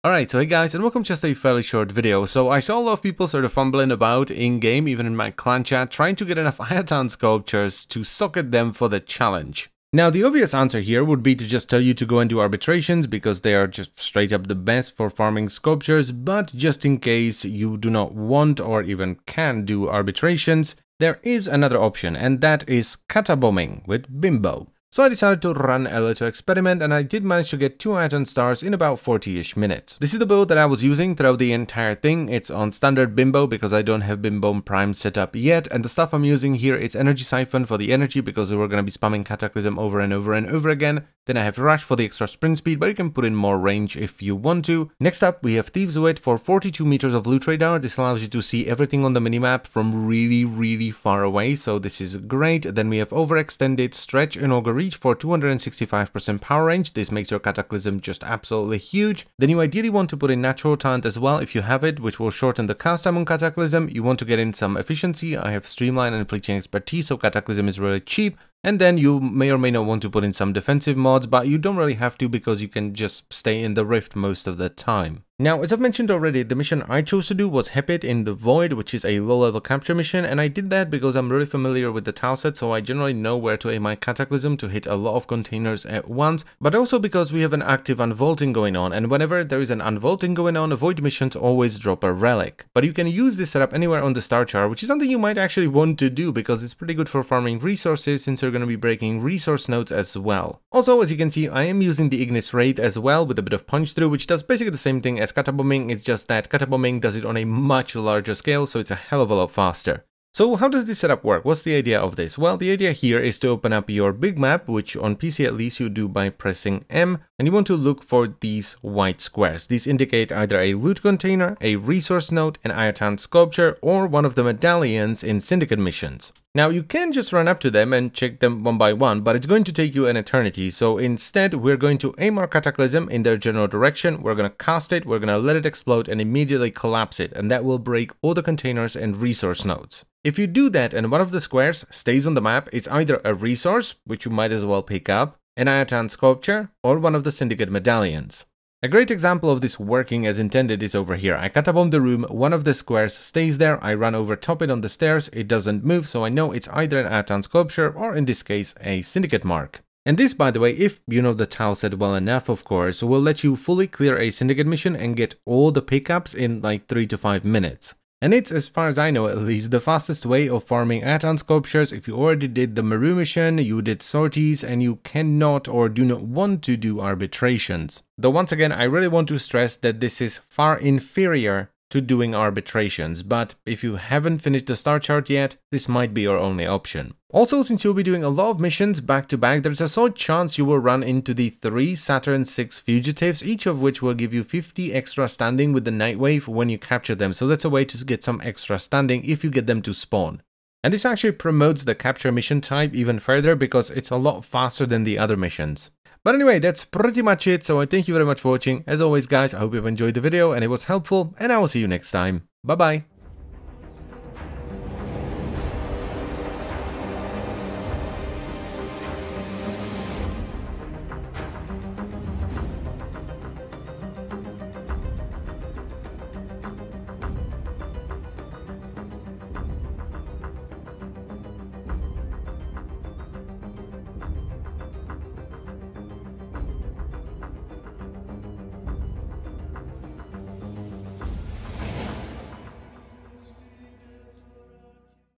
Alright, so hey guys, and welcome to just a fairly short video. So I saw a lot of people sort of fumbling about in-game, even in my clan chat, trying to get enough Ayatan sculptures to socket them for the challenge. Now the obvious answer here would be to just tell you to go and do arbitrations, because they are just straight up the best for farming sculptures, but just in case you do not want or even can do arbitrations, there is another option, and that is Cata-Bombing with LIMBO. So I decided to run a little experiment, and I did manage to get 2 Ayatan stars in about 40-ish minutes. This is the build that I was using throughout the entire thing. It's on standard LIMBO because I don't have LIMBO Prime set up yet, and the stuff I'm using here is Energy Siphon for the energy because we're going to be spamming Cataclysm over and over and over again. Then I have Rush for the extra sprint speed, but you can put in more range if you want to. Next up, we have Thieves Wit for 42 meters of loot radar. This allows you to see everything on the minimap from really far away, so this is great. Then we have Overextended Stretch and Auger Reach for 265% power range. This makes your Cataclysm just absolutely huge. Then you ideally want to put in Natural Talent as well if you have it, which will shorten the cast time on Cataclysm. You want to get in some efficiency. I have Streamline and Inflicting Expertise, so Cataclysm is really cheap. And then you may or may not want to put in some defensive mods, but you don't really have to because you can just stay in the Rift most of the time. Now, as I've mentioned already, the mission I chose to do was Hepit in the Void, which is a low-level capture mission, and I did that because I'm really familiar with the tileset, so I generally know where to aim my Cataclysm to hit a lot of containers at once, but also because we have an active unvaulting going on, and whenever there is an unvaulting going on, Void missions always drop a relic. But you can use this setup anywhere on the star chart, which is something you might actually want to do because it's pretty good for farming resources since you're going to be breaking resource nodes as well. Also, as you can see, I am using the Ignis Raid as well with a bit of punch through, which does basically the same thing as Cata-Bombing. It's just that Cata-Bombing does it on a much larger scale, so it's a hell of a lot faster. So how does this setup work? What's the idea of this? Well, the idea here is to open up your big map, which on PC at least you do by pressing M, and you want to look for these white squares. These indicate either a loot container, a resource node, an Ayatan sculpture, or one of the medallions in Syndicate missions. Now, you can just run up to them and check them one by one, but it's going to take you an eternity. So instead, we're going to aim our Cataclysm in their general direction. We're going to cast it, we're going to let it explode and immediately collapse it. And that will break all the containers and resource nodes. If you do that and one of the squares stays on the map, it's either a resource, which you might as well pick up, an Ayatan sculpture, or one of the Syndicate medallions. A great example of this working as intended is over here. I Cata-Bomb the room, one of the squares stays there, I run over top it on the stairs, it doesn't move, so I know it's either an Ayatan sculpture or in this case a Syndicate mark. And this, by the way, if you know the tileset well enough, of course, will let you fully clear a Syndicate mission and get all the pickups in like 3 to 5 minutes. And it's, as far as I know at least, the fastest way of farming Ayatan sculptures. If you already did the Maru mission, you did sorties, and you cannot or do not want to do arbitrations. Though once again, I really want to stress that this is far inferior to doing arbitrations, but if you haven't finished the star chart yet, this might be your only option. Also, since you'll be doing a lot of missions back to back, there's a solid chance you will run into the 3 Saturn 6 fugitives, each of which will give you 50 extra standing with the Nightwave when you capture them, so that's a way to get some extra standing if you get them to spawn. And this actually promotes the capture mission type even further because it's a lot faster than the other missions. But anyway, that's pretty much it, so I thank you very much for watching. As always guys, I hope you've enjoyed the video and it was helpful, and I will see you next time. Bye bye!